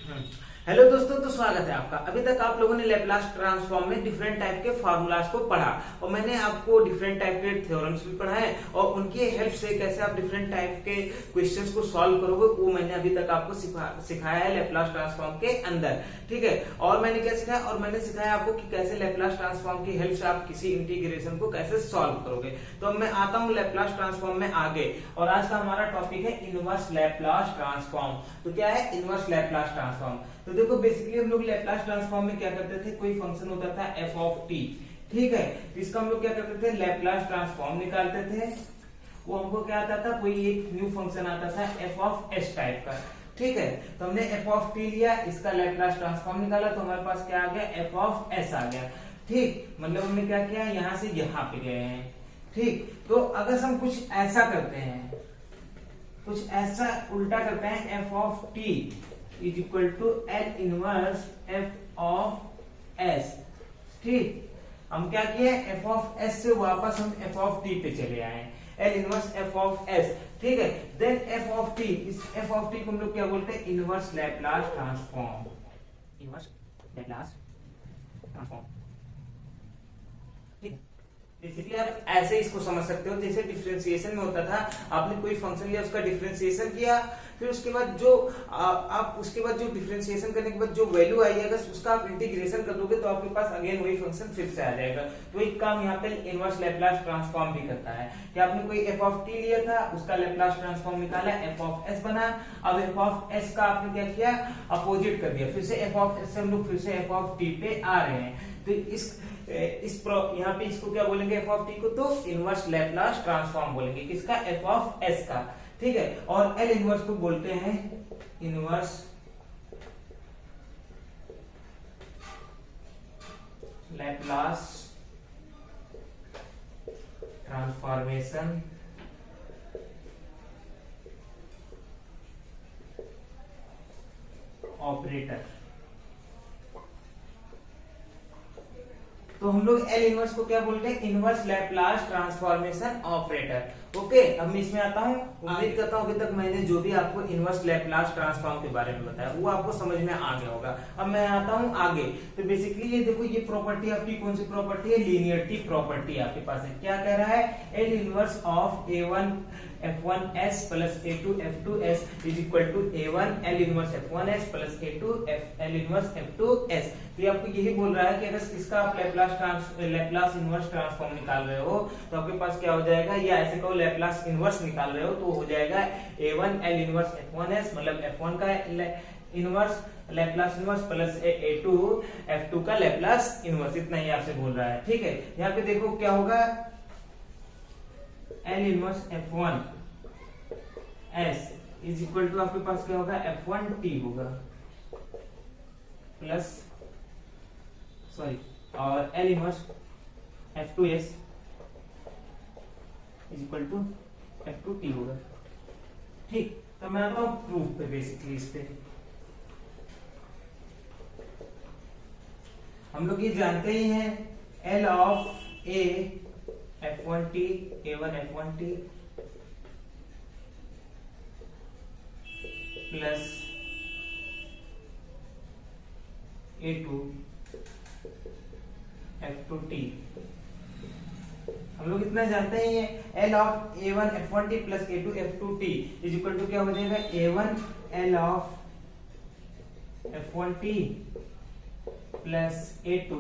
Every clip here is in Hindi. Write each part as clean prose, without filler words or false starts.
हम्म। हेलो दोस्तों, तो स्वागत है आपका। अभी तक आप लोगों ने लैपलास ट्रांसफॉर्म में डिफरेंट टाइप के फार्मूलाज को पढ़ा और मैंने आपको डिफरेंट टाइप के थ्योरम्स भी पढ़ाए और उनकी हेल्प से कैसे आप डिफरेंट टाइप के क्वेश्चंस को सॉल्व करोगे वो मैंने अभी तक आपको सिखाया है लैपलास ट्रांसफॉर्म के अंदर। ठीक है, और मैंने क्या सिखाया, और मैंने सिखाया आपको कि कैसे लैपलास ट्रांसफॉर्म की हेल्प से आप किसी इंटीग्रेशन को कैसे सॉल्व करोगे। तो अब मैं आता हूँ लैपलास ट्रांसफॉर्म में आगे, और आज का हमारा टॉपिक है इनवर्स लैपलास ट्रांसफॉर्म। तो क्या है इनवर्स लैपलास ट्रांसफॉर्म? तो देखो बेसिकली हम लोग लैपलास ट्रांसफॉर्म में क्या करते थे, कोई फंक्शन होता था एफ ऑफ टी, ठीक है, तो इसका हम लोग क्या करते थे, लैपलास ट्रांसफॉर्म निकालते थे। वो हमको क्या आता था, कोई एक न्यू फंक्शन आता था एफ ऑफ एस टाइप का, ठीक है। तो हमने एफ ऑफ टी लिया, इसका लैपलास ट्रांसफॉर्म निकाला, तो हमारे पास क्या आ गया, एफ ऑफ एस आ गया। ठीक, मतलब हमने क्या किया, यहाँ से यहाँ पे गए हैं। ठीक, तो अगर हम कुछ ऐसा करते हैं, कुछ ऐसा उल्टा करते हैं, F of T is equal to L inverse F of S. ठीक, हम क्या किए, एफ ऑफ एस से वापस हम एफ ऑफ टी पे चले आए, L inverse F of S, ठीक है। देन एफ ऑफ टी, इस एफ ऑफ टी को हम लोग क्या बोलते हैं, inverse Laplace transform, inverse Laplace transform. ठीक है, बेसिकली आप ऐसे इसको समझ सकते हो, जैसे डिफरेंशिएशन में होता था, आपने कोई फंक्शन लिया, उसका डिफरेंशिएशन किया, फिर उसके बाद जो आप उसके बाद जो डिफरेंशिएशन करने के बाद जो वैल्यू आई है, अगर उसका आप इंटीग्रेशन कर दोगे तो आपके पास अगेन वही फंक्शन फिर से आ जाएगा। तो एक काम यहाँ पे इनवर्स लैपलास ट्रांसफॉर्म भी करता है कि आपने कोई एफ ऑफ टी लिया था, उसका लैपलास ट्रांसफॉर्म निकाला, एफ ऑफ एस बना। अब एफ ऑफ एस का आपने क्या किया, अपोजिट कर दिया, फिर से एफ ऑफ एस से हम लोग फिर से एफ ऑफ टी पे आ रहे हैं। तो यहाँ पे इसको क्या बोलेंगे, एफ ऑफ टी को, तो इनवर्स लैपलास ट्रांसफॉर्म बोलेंगे, किसका, एफ ऑफ एस का, ठीक है। और एल इनवर्स को बोलते हैं इनवर्स लैपलास ट्रांसफॉर्मेशन ऑपरेटर। तो हम लोग एल इनवर्स को क्या बोलते हैं, inverse Laplace transformation operator. Okay, अब मैं इसमें आता हूँ। उम्मीद करता हूँ अभी तक मैंने जो भी आपको इनवर्स लैपलास ट्रांसफॉर्म के बारे में बताया वो आपको समझ में आ गया होगा। अब मैं आता हूँ आगे। तो बेसिकली ये देखो, ये प्रॉपर्टी आपकी कौन सी प्रॉपर्टी है, लीनियरिटी प्रॉपर्टी आपके पास है। क्या कह रहा है, L inverse of A1 F1s plus A2 F2s is equal to A1 L inverse F1s plus A2 L inverse F2s। तो ये आपको यही बोल रहा है कि अगर इसका आप लैपलास इनवर्स ट्रांसफॉर्म निकाल रहे हो तो आपके पास क्या हो जाएगा, या ऐसे कहो लैपलास इनवर्स निकाल रहे हो तो हो जाएगा A1 L इनवर्स F1s, मतलब F1 का inverse Laplace inverse plus A2 F2 का लैपलास इनवर्स। इतना ही आपसे बोल रहा है, ठीक है। यहाँ पे देखो क्या होगा, L inverse F1 S is equal to आपके पास क्या होगा, F1 T होगा प्लस और L inverse F2 S is equal to F2 T होगा। ठीक, तो मैं आता हूं प्रूफ पे, बेसिकली इस पे हम लोग ये जानते ही हैं, L of A F1t A1 F1t plus A2 F2t, हम लोग इतना जानते ही हैं। L of A1 F1t plus A2 F2t is equal to क्या हो जाएगा, A1 L of F1t plus A2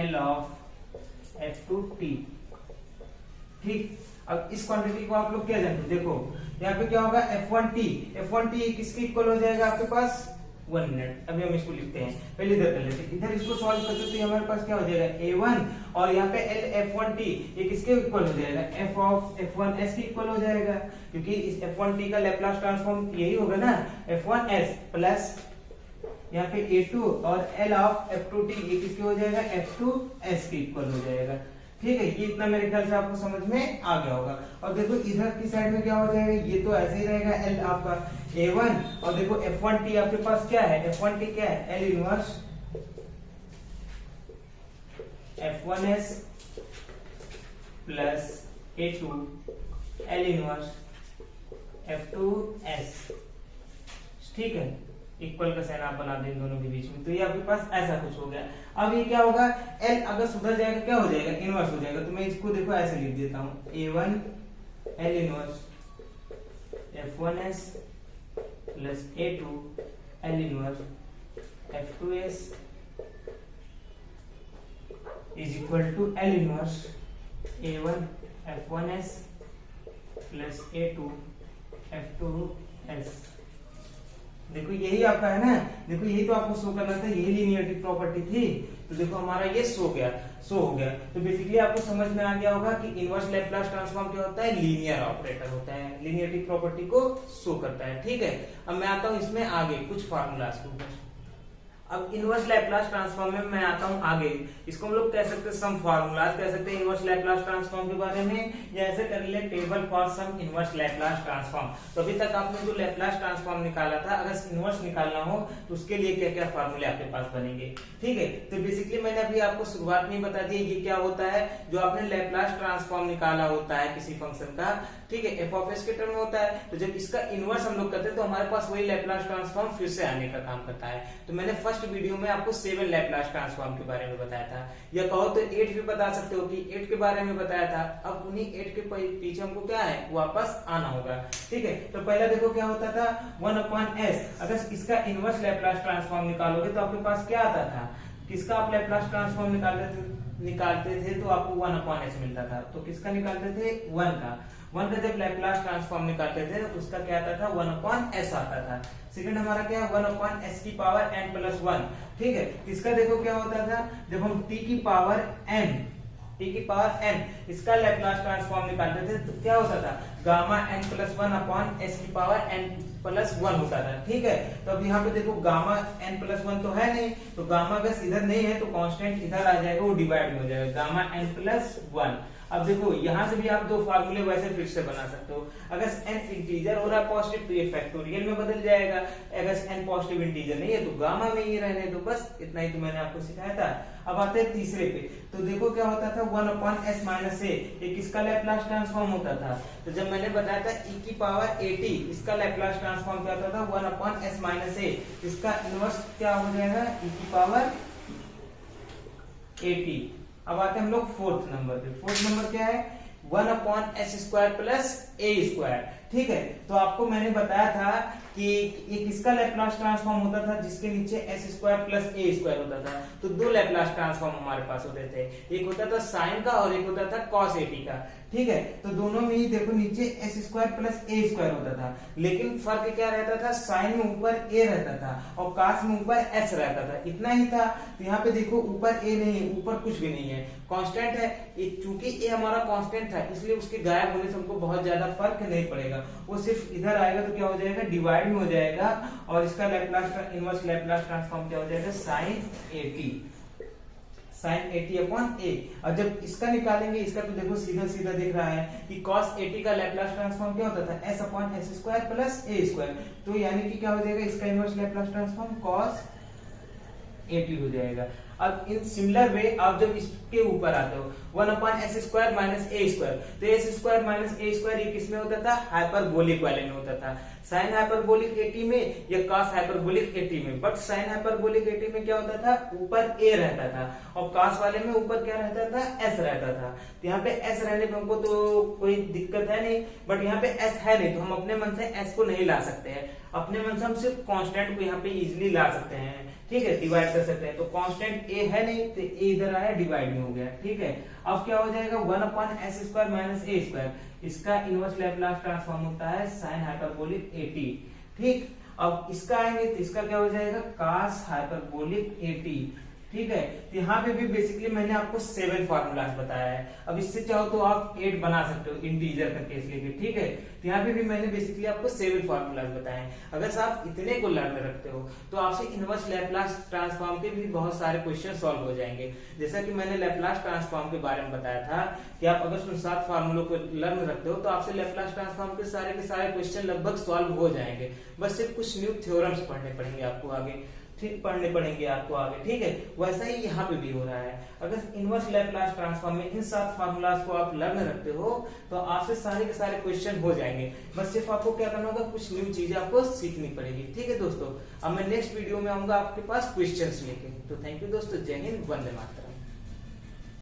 L of F2t। ठीक, अब इस क्वांटिटी को आप लोग क्या जानते हैं, देखो यहाँ पे क्या होगा, F1t किसके इक्वल हो जाएगा आपके पास, 1 मिनट, अभी हम इसको लिखते हैं, पहले इधर कर लेते हैं, इधर इसको सॉल्व करते तो हमारे पास क्या हो जाएगा, A1 और यहाँ पे L F1t ये किसके इक्वल हो जाएगा, F ऑफ F1s के इक्वल हो जाएगा, क्योंकि इस F1t का लैपलास ट्रांसफॉर्म यही होगा ना, F1s प्लस यहाँ पे A2 और L ऑफ F2t ये किसके हो जाएगा, F2s के इक्वल हो जाएगा। ठीक है, ये इतना मेरे ख्याल से आपको समझ में आ गया होगा। और देखो इधर की साइड में क्या हो जाएगा, ये तो ऐसे ही रहेगा, L आपका A1 और देखो F1t आपके पास क्या है, F1t क्या है, L inverse F1s plus A2 L inverse F2s। ठीक है, इक्वल का साइन आप बना दें इन दोनों के बीच में, तो ये आपके पास ऐसा कुछ हो गया। अब ये क्या होगा, एल अगर सुधर जाएगा क्या हो जाएगा, इनवर्स हो जाएगा। तो मैं इसको देखो ऐसे लिख देता हूँ, A1 L inverse F1s plus A2 L inverse F2s is equal to L inverse A1 F1s plus A2 F2s। देखो यही आपका है ना, देखो यही तो आपको शो करना था, यही लीनियरिटी प्रॉपर्टी थी। तो देखो हमारा ये शो हो गया। तो बेसिकली आपको समझ में आ गया होगा कि इनवर्स लैप्लास ट्रांसफॉर्म क्या होता है, लीनियर ऑपरेटर होता है, लीनियरिटी प्रॉपर्टी को शो करता है। ठीक है, अब मैं आता हूँ इसमें आगे कुछ फार्मूलाज के ऊपर। अब इनवर्स लैप्लास ट्रांसफॉर्म में मैं आता हूं आगे, इसको हम लोग कह सकते हैं सम फार्मूलाज कह सकते हैं इनवर्स लैप्लास ट्रांसफॉर्म के बारे में, या ऐसे कर ले table for some inverse Laplace transform. तो अभी तक आपने जो लैप्लास ट्रांसफॉर्म निकाला था, अगर इनवर्स निकालना हो तो उसके लिए क्या क्या फार्मूले आपके पास बनेंगे। ठीक है, तो बेसिकली मैंने अभी आपको शुरुआत में बता दिया ये क्या होता है, जो आपने लैप्लास ट्रांसफॉर्म निकाला होता है किसी फंक्शन का, ठीक है, एफ ऑफ एस के टर्म में होता है। तो जब इसका इनवर्स हम लोग करते हैं तो हमारे पास वही लैप्लास ट्रांसफॉर्म फिर से आने का काम करता है। तो मैंने फर्स्ट वीडियो में आपको 7 लैप्लास ट्रांसफॉर्म के बारे में बताया था, या कहो तो 8 भी बता सकते हो कि 8 के बारे में बताया था। अब उन्हीं 8 के पीछे हमको क्या है वापस आना होगा। ठीक है, तो पहला देखो क्या होता था 1/s। अगर इसका इनवर्स लैप्लास ट्रांसफॉर्म निकालोगे तो आपके पास क्या आता था, किसका आप लैप्लास ट्रांसफॉर्म निकालते थे तो आपको 1/s मिलता था। तो किसका निकालते थे, 1 का जब लैप्लास ट्रांसफॉर्म निकालते थे तो उसका क्या आता था 1/s आता था। सेकंड हमारा क्या है 1/s की पावर n प्लस 1। ठीक है, इसका देखो क्या होता था, जब हम t की पावर n इसका लैप्लास ट्रांसफॉर्म निकालते थे तो क्या होता था गामा n प्लस 1/s की पावर n प्लस 1 होता था। ठीक है, तो अब यहाँ पे देखो गामा n प्लस 1 तो है नहीं, तो गामा अगर इधर नहीं है तो कांस्टेंट इधर आ जाएगा, वो डिवाइड हो जाएगा गामा n प्लस 1। अब देखो यहां से भी आप दो फार्मूले वैसे फिर से बना सकते हो। अगर n इंटीजर हो रहा है पॉजिटिव तो ये फैक्टोरियल में बदल जाएगा, अगर n पॉजिटिव इंटीजर नहीं है तो गामा में ही रहने दो। बस इतना ही तो मैंने आपको सिखाया था। अब आते हैं तीसरे पे, तो देखो क्या होता था 1/s माइनस a, ये किसका लैप्लास ट्रांसफॉर्म होता था। तो जब मैंने बताया था e की पावर at इसका लैप्लास ट्रांसफॉर्म क्या होता था 1/s माइनस a, इसका इनवर्स क्या हो जाएगा e की पावर at। अब आते हैं हम लोग फोर्थ नंबर पे। फोर्थ नंबर क्या है 1/s² प्लस a²। ठीक है, तो आपको मैंने बताया था कि ये किसका लैप्लास ट्रांसफॉर्म होता था, जिसके नीचे s² प्लस a² होता था। तो दो लैप्लास ट्रांसफॉर्म हमारे पास होते थे, एक होता था साइन का और एक होता था कॉस at का। ठीक है, तो दोनों में ही देखो नीचे s² प्लस a² होता था, लेकिन फर्क क्या रहता था, साइन में ऊपर a रहता था और कॉस में ऊपर s रहता था, इतना ही था। तो यहाँ पे देखो ऊपर a नहीं है, ऊपर कुछ भी नहीं है, कांस्टेंट है। चूंकि a हमारा कांस्टेंट था इसलिए उसके गायब होने से हमको बहुत ज्यादा फर्क नहीं पड़ेगा, वो सिर्फ इधर आएगा तो क्या हो जाएगा डिवाइड में हो जाएगा, और इसका लैप्लास इनवर्स लैप्लास ट्रांसफॉर्म क्या हो जाएगा sin at/a। और जब इसका निकालेंगे, इसका तो देखो सीधा सीधा दिख रहा है कि cos at का लैप्लास ट्रांसफॉर्म क्या होता था s/s² प्लस a²। तो यानी कि क्या हो जाएगा इसका inverse Laplace transform cos at हो जाएगा। अब इन सिमिलर वे आप जब इसके ऊपर आते हो 1/s² माइनस a², तो s² माइनस a² ये किसमें होता था, हाइपरबोलिक वाले में होता था, साइन हाइपरबोलिक at में या cos हाइपरबोलिक at में। बट साइन हाइपरबोलिक at में क्या होता था, ऊपर a रहता था और cos वाले में ऊपर क्या रहता था, s रहता था। तो यहाँ पे s रहने पे हमको तो कोई दिक्कत है नहीं, बट यहाँ पे s है नहीं तो हम अपने मन से s को नहीं ला सकते हैं, अपने मन से हम सिर्फ कांस्टेंट को यहाँ पे इजिली ला सकते हैं। ठीक है, डिवाइड कर सकते हैं। तो कांस्टेंट a है नहीं तो a इधर आया डिवाइड में हो गया। ठीक है, अब क्या हो जाएगा 1/s² माइनस a², इसका इनवर्स लैप्लास ट्रांसफॉर्म होता है sin हाइपरबोलिक at। ठीक, अब इसका आएंगे तो इसका क्या हो जाएगा cos हाइपरबोलिक at। ठीक है, तो यहाँ पे भी बेसिकली मैंने आपको 7 फार्मूलाज बताया है। अब इससे चाहो तो आप 8 बना सकते हो इंटीजर का केस लेके। ठीक है, तो यहाँ पे भी मैंने बेसिकली आपको 7 फार्मूलाज बताए हैं। अगर आप इतने को लर्न रखते हो तो आपसे इनवर्स लैप्लास ट्रांसफॉर्म के भी बहुत सारे क्वेश्चन सॉल्व हो जाएंगे। जैसा कि मैंने लैप्लास ट्रांसफॉर्म के बारे में बताया था कि आप अगर उन 7 फार्मूलों को लर्न रखते हो तो आपसे लैप्लास ट्रांसफॉर्म के सारे क्वेश्चन लगभग सॉल्व हो जाएंगे। बस सिर्फ कुछ न्यू थ्योरम्स पढ़ने पड़ेंगे आपको आगे। ठीक पढ़ने पड़ेंगे आपको आगे, ठीक है। वैसा ही यहाँ पे भी हो रहा है। अगर इनवर्स लैपलास ट्रांसफॉर्म में इन 7 फार्मूलाज को आप लर्न रखते हो तो आपसे सारे के सारे क्वेश्चन हो जाएंगे। बस सिर्फ आपको क्या करना होगा, कुछ न्यू चीजें आपको सीखनी पड़ेगी, ठीक है दोस्तों। अब मैं नेक्स्ट वीडियो में आऊंगा आपके पास क्वेश्चंस लेके। तो थैंक यू दोस्तों, जय हिंद, वंदे मातरम।